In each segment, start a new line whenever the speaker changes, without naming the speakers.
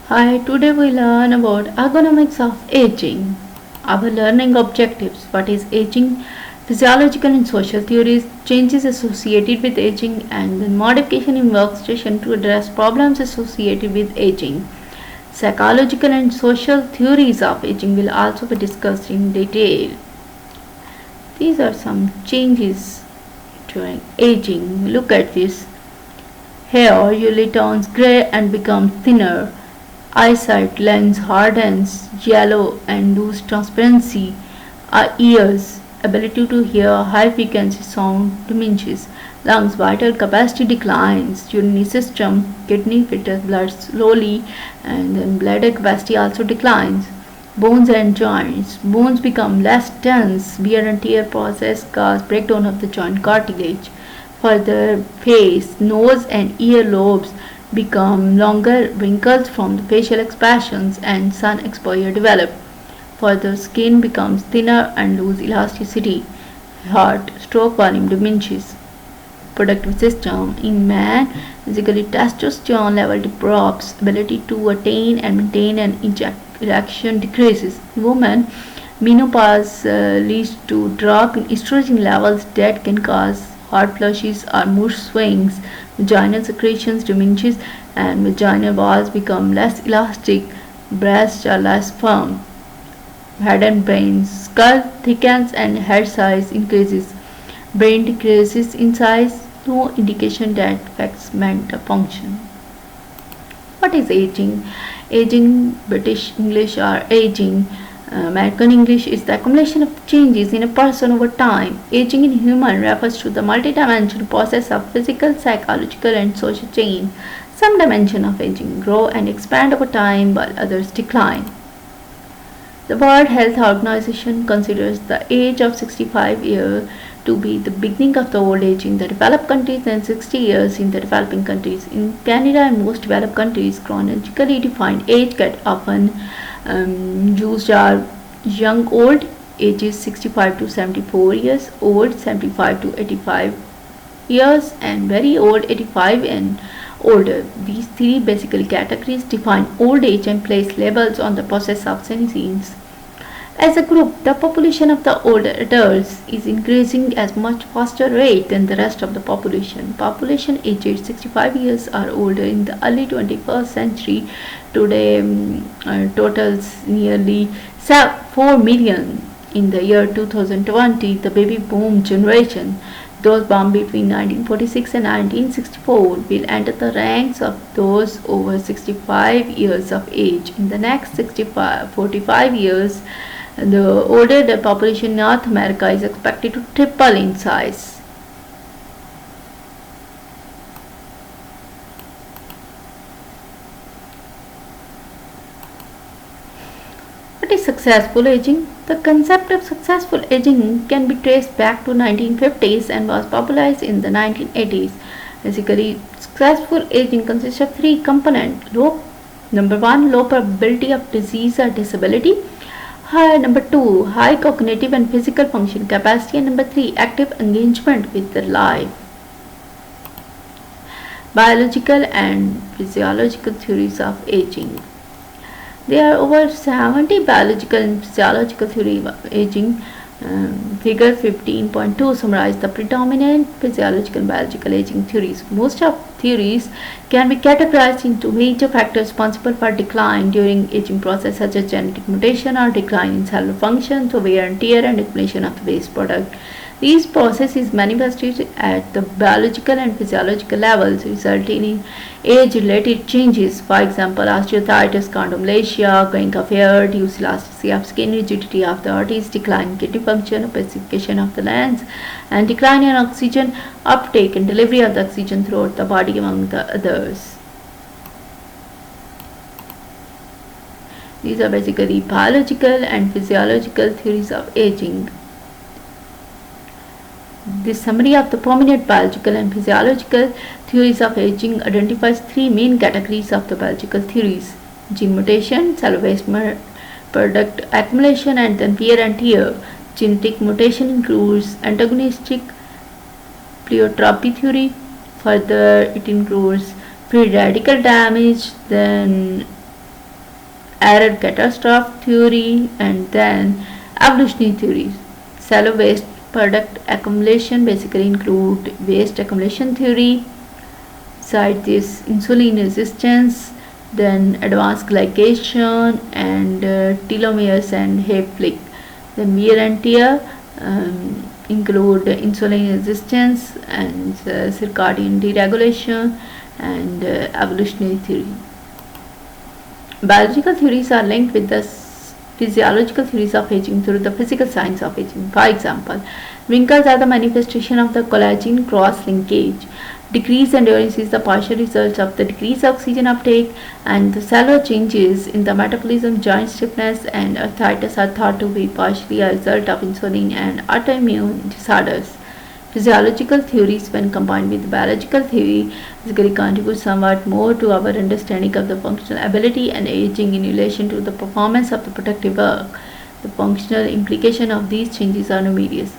Hi, today we learn about ergonomics of aging. Our learning objectives: what is aging, physiological and social theories, changes associated with aging, and then modification in workstation to address problems associated with aging. Psychological and social theories of aging will also be discussed in detail. These are some changes during aging. Look at this. Hair usually turns gray and becomes thinner. Eyesight lens hardens, yellow and lose transparency. Our ears, ability to hear high frequency sound diminishes. Lungs vital capacity declines. Urinary system, kidney filters blood slowly, and then bladder capacity also declines. Bones and joints. Bones become less dense. Wear and tear process cause breakdown of the joint cartilage. Further, face, nose, and ear lobes become longer. Wrinkles from the facial expressions and sun exposure develop. Further, skin becomes thinner and lose elasticity. Heart, stroke volume diminishes. Productive system in man, basically testosterone level drops, ability to attain and maintain an erection decreases. Women, menopause leads to drop in estrogen levels that can cause hot flushes or mood swings. Vaginal secretions diminishes and vaginal walls become less elastic. Breasts are less firm. Head and brain. Skull thickens and head size increases. Brain decreases in size. No indication that affects mental function. What is aging? Aging, British English or aging, American English, is the accumulation of changes in a person over time. Aging in human refers to the multidimensional process of physical, psychological, and social change. Some dimensions of aging grow and expand over time while others decline. The World Health Organization considers the age of 65 years to be the beginning of the old age in the developed countries and 60 years in the developing countries. In Canada and most developed countries, chronologically defined age get often used are young old, ages 65 to 74 years old, 75 to 85 years, and very old, 85 and older. These three basically categories define old age and place labels on the process of senescence. As a group, the population of the older adults is increasing at much faster rate than the rest of the population. Population aged 65 years or older in the early 21st century today totals nearly 4 million. In the year 2020, the baby boom generation, those born between 1946 and 1964, will enter the ranks of those over 65 years of age. In the next 45 years, the older the population in North America is expected to triple in size. What is successful aging? The concept of successful aging can be traced back to 1950s and was popularized in the 1980s. Basically, successful aging consists of three components. Number one, low probability of disease or disability. Number two, high cognitive and physical function capacity. And number three, active engagement with the life. Biological and physiological theories of aging. There are over 70 biological and physiological theories of aging. Figure 15.2 summarizes the predominant physiological and biological aging theories. Most of theories can be categorized into major factors responsible for decline during aging process, such as genetic mutation or decline in cellular function, so wear and tear and accumulation of the waste product. These processes manifested at the biological and physiological levels, resulting in age-related changes. For example, osteoarthritis, chondromalacia, graying of hair, reduced elasticity of skin, rigidity of the arteries, decline in kidney function, opacification of the lens, and decline in oxygen uptake and delivery of the oxygen throughout the body, among the others. These are basically biological and physiological theories of aging. This summary of the prominent biological and physiological theories of aging identifies three main categories of the biological theories: gene mutation, cell waste product accumulation, and then wear and tear. Genetic mutation includes antagonistic pleiotropy theory. Further, it includes free radical damage, then error catastrophe theory, and then evolutionary theories. Shallow waste product accumulation basically include waste accumulation theory, side this insulin resistance, then advanced glycation and telomeres and half-life. Then wear and tear include insulin resistance and circadian deregulation and evolutionary theory. Biological theories are linked with the physiological theories of aging through the physical science of aging. For example, wrinkles are the manifestation of the collagen cross-linkage. Decreased endurance is the partial result of the decreased oxygen uptake, and the shallow changes in the metabolism, joint stiffness, and arthritis are thought to be partially a result of insulin and autoimmune disorders. Physiological theories, when combined with biological theory, basically contribute somewhat more to our understanding of the functional ability and aging in relation to the performance of the productive work. The functional implications of these changes are numerous.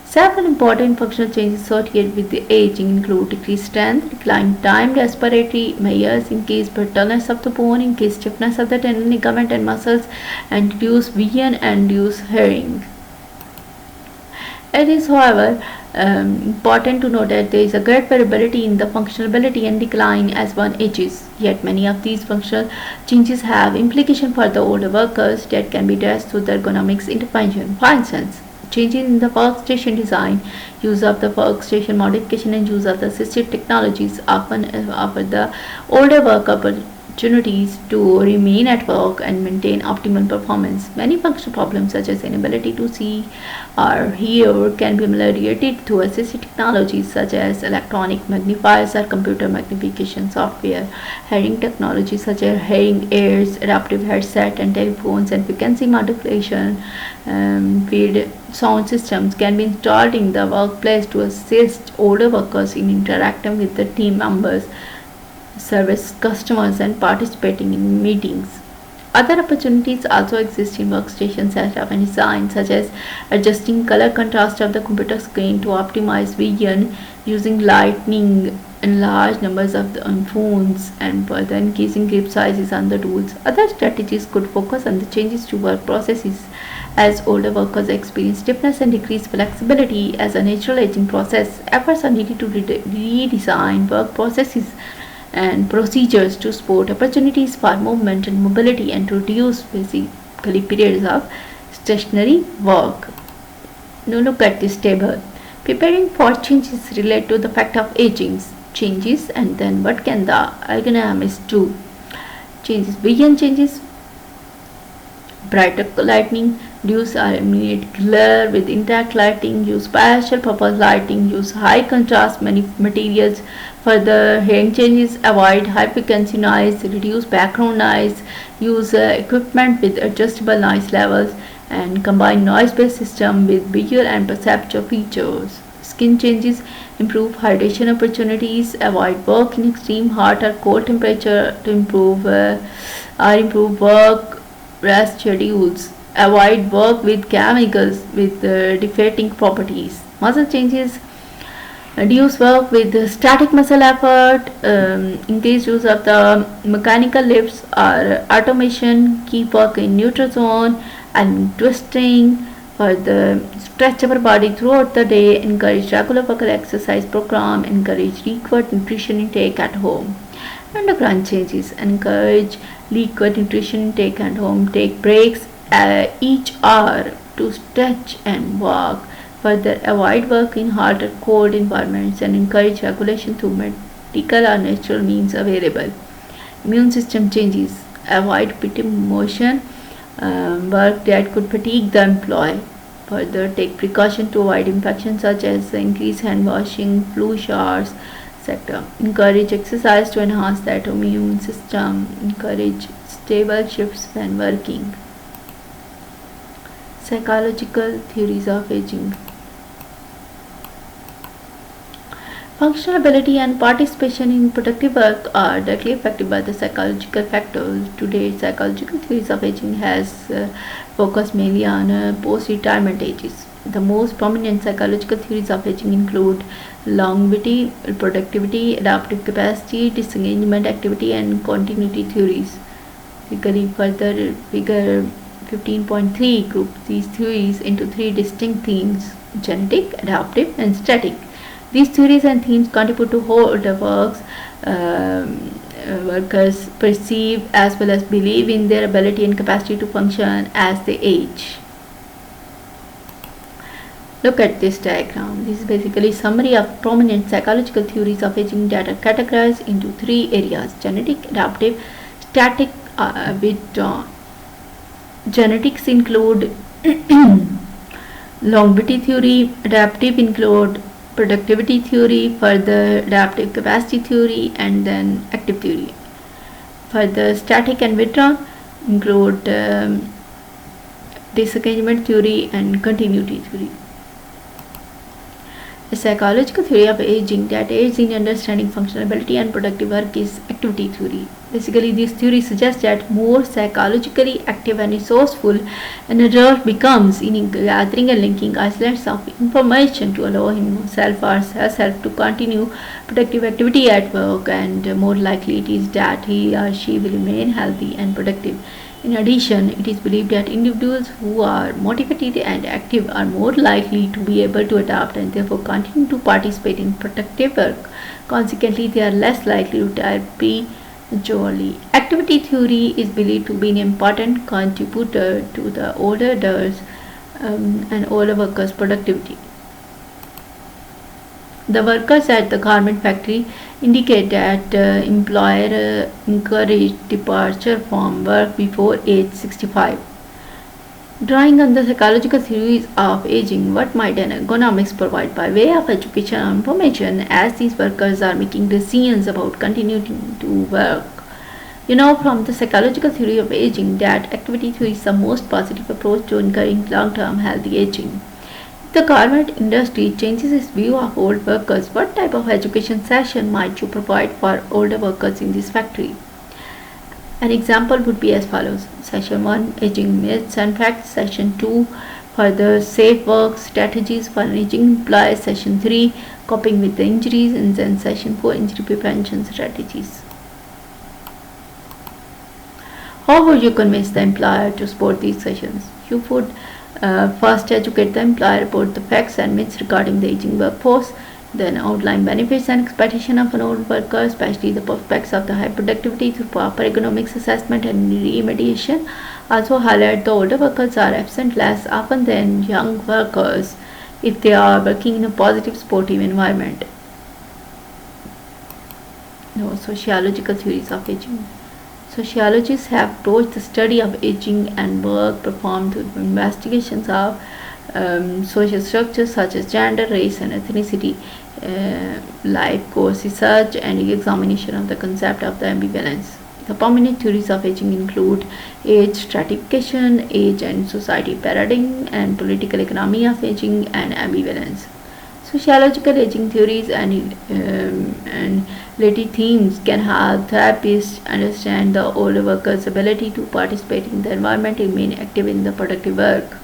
Several important functional changes associated with the aging include decreased strength, declined time respiratory measures, increased brittleness of the bone, increased stiffness of the tendon, ligament, and muscles, and reduced vision and reduced hearing. It is, however, important to note that there is a great variability in the functional ability and decline as one ages. Yet many of these functional changes have implications for the older workers that can be addressed through the ergonomics intervention. For instance, changes in the workstation design, use of the workstation modification, and use of the assisted technologies often offer the older worker opportunities to remain at work and maintain optimal performance. Many functional problems such as inability to see or hear can be ameliorated through assistive technologies such as electronic magnifiers or computer magnification software. Hearing technologies such as hearing aids, adaptive headset, and telephones and frequency modulation with sound systems can be installed in the workplace to assist older workers in interacting with the team members, service customers, and participating in meetings. Other opportunities also exist in workstation setup and design, such as adjusting color contrast of the computer screen to optimize vision, using lighting in large numbers of the phones, and further increasing grip sizes on the tools. Other strategies could focus on the changes to work processes, as older workers experience stiffness and decreased flexibility as a natural aging process. Efforts are needed to redesign work processes and procedures to support opportunities for movement and mobility and to reduce basically periods of stationary work. Now look at this table. Preparing for changes relate to the fact of aging changes, and then what can the ergonomist do? Changes, vision changes, brighter lighting, use immediate glare with intact lighting, use special purpose lighting, use high contrast materials. Further hearing changes, avoid high frequency noise, reduce background noise, use equipment with adjustable noise levels, and combine noise-based system with visual and perceptual features. Skin changes, improve hydration opportunities, avoid work in extreme hot or cold temperature to improve work rest schedules. Avoid work with chemicals with deflating properties. Muscle changes, reduce work with static muscle effort, increase use of the mechanical lifts or automation, keep work in neutral zone, and twisting. For the stretch our body throughout the day, encourage regular worker exercise program, encourage liquid nutrition intake at home. Endocrine changes, encourage liquid nutrition intake at home, take breaks each hour to stretch and walk. Further, avoid work in hot or cold environments and encourage regulation through medical or natural means available. Immune system changes, avoid repeated motion work that could fatigue the employee. Further, take precaution to avoid infections such as increased hand washing, flu shots, etc. Encourage exercise to enhance the immune system. Encourage stable shifts when working. Psychological theories of aging. Functional ability and participation in productive work are directly affected by the psychological factors. Today, psychological theories of aging has focused mainly on post-retirement ages. The most prominent psychological theories of aging include longevity, productivity, adaptive capacity, disengagement activity, and continuity theories. Further, figure 15.3 groups these theories into three distinct themes: genetic, adaptive, and static. These theories and themes contribute to how the workers perceive as well as believe in their ability and capacity to function as they age. Look at this diagram. This is basically a summary of prominent psychological theories of aging that are categorized into three areas: genetic, adaptive, static. With genetics include longevity theory, adaptive include productivity theory, further adaptive capacity theory, and then active theory. Further, static and withdrawn include disengagement theory and continuity theory. A psychological theory of aging that aids in understanding functionality and productive work is activity theory. Basically, this theory suggests that more psychologically active and resourceful an adult becomes in gathering and linking isolates of information to allow himself or herself to continue productive activity at work, and more likely it is that he or she will remain healthy and productive. In addition, it is believed that individuals who are motivated and active are more likely to be able to adapt and therefore continue to participate in productive work. Consequently, they are less likely to retire prematurely. Activity theory is believed to be an important contributor to the older adults and older workers' productivity. The workers at the garment factory indicate that employer encouraged departure from work before age 65. Drawing on the psychological theories of aging, what might an ergonomics provide by way of education or information as these workers are making decisions about continuing to work? You know from the psychological theory of aging that activity theory is the most positive approach to encouraging long-term healthy aging. The garment industry changes its view of old workers. What type of education session might you provide for older workers in this factory? An example would be as follows: Session 1, Aging Myths and Facts. Session 2, Further Safe Work Strategies for Aging Employees. Session 3, Coping with the Injuries. And then Session 4, Injury Prevention Strategies. How would you convince the employer to support these sessions? You would first educate the employer about the facts and myths regarding the aging workforce, then outline benefits and expectations of an old worker, especially the prospects of the high productivity through proper economics assessment and remediation. Also highlight the older workers are absent less often than young workers if they are working in a positive supportive environment. Sociological theories of aging. Sociologists have approached the study of aging and work performed through investigations of social structures such as gender, race, and ethnicity, life course research, and examination of the concept of the ambivalence. The prominent theories of aging include age stratification, age and society paradigm, and political economy of aging and ambivalence. Sociological aging theories and related themes can help therapists understand the older workers' ability to participate in the environment and remain active in the productive work.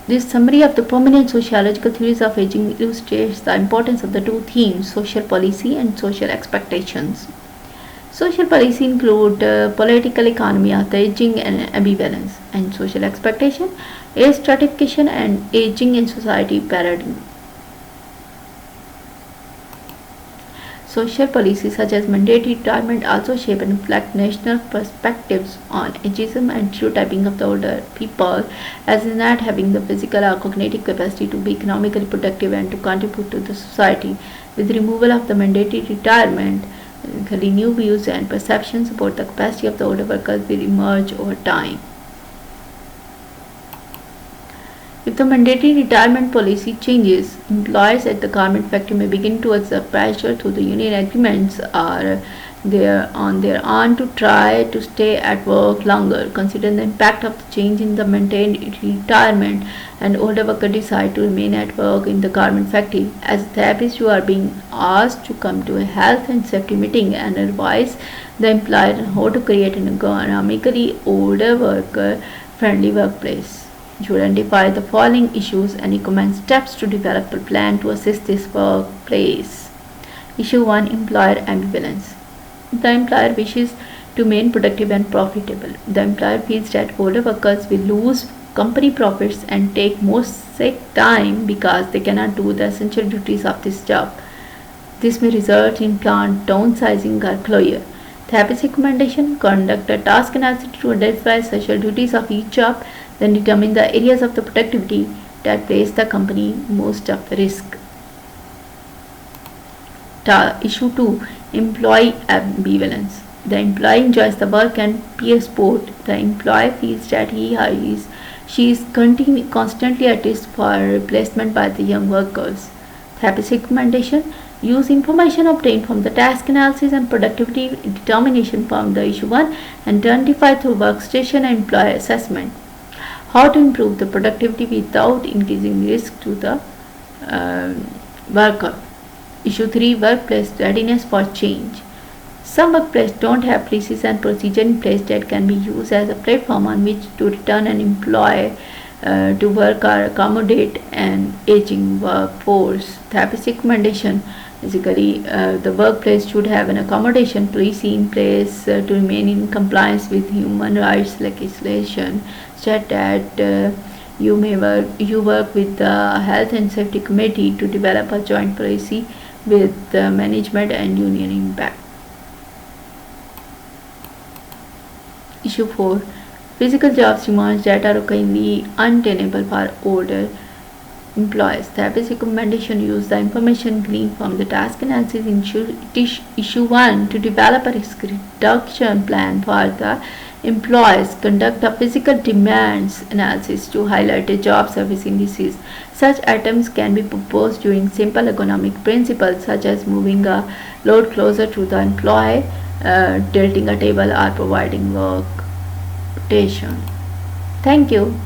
This summary of the prominent sociological theories of aging illustrates the importance of the two themes, social policy and social expectations. Social policy include political economy of the aging and ambivalence, and social expectation, age stratification and aging in society paradigm. Social policies such as mandatory retirement also shape and reflect national perspectives on ageism and stereotyping of the older people as not having the physical or cognitive capacity to be economically productive and to contribute to the society. With removal of the mandatory retirement, new views and perceptions about the capacity of the older workers will emerge over time. If the mandatory retirement policy changes, employees at the garment factory may begin to exert pressure through the union agreements or on their own to try to stay at work longer. Consider the impact of the change in the maintained retirement and older workers decide to remain at work in the garment factory. As a therapist, you are being asked to come to a health and safety meeting and advise the employer on how to create an ergonomically older worker friendly workplace. You identify the following issues and recommend steps to develop a plan to assist this workplace. Issue 1, Employer Ambivalence. The employer wishes to remain productive and profitable. The employer feels that older workers will lose company profits and take more sick time because they cannot do the essential duties of this job. This may result in plant downsizing or closure. Therapist recommendation: conduct a task analysis to identify essential duties of each job, then determine the areas of the productivity that place the company most at risk. Issue 2, Employee Ambivalence. The employee enjoys the work and peer sport. The employee feels that she is constantly at risk for replacement by the young workers. Therapist recommendation: use information obtained from the task analysis and productivity determination from the issue 1 and identify through workstation and employee assessment. How to improve the productivity without increasing risk to the uh, worker. Issue 3, Workplace Readiness for Change. Some workplaces don't have policies and procedures in place that can be used as a platform on which to return an employee to work or accommodate an aging workforce. Therapist recommendation: basically, the workplace should have an accommodation policy in place to remain in compliance with human rights legislation, such that you work with the health and safety committee to develop a joint policy with management and union impact. Issue 4, Physical jobs demands that are occasionally untenable for older employees. Therapist recommendation: use the information gleaned from the task analysis in issue 1 to develop a risk reduction plan for the employees. Conduct a physical demands analysis to highlight the job service indices. Such items can be proposed using simple ergonomic principles such as moving a load closer to the employee, tilting a table, or providing work rotation. Thank you.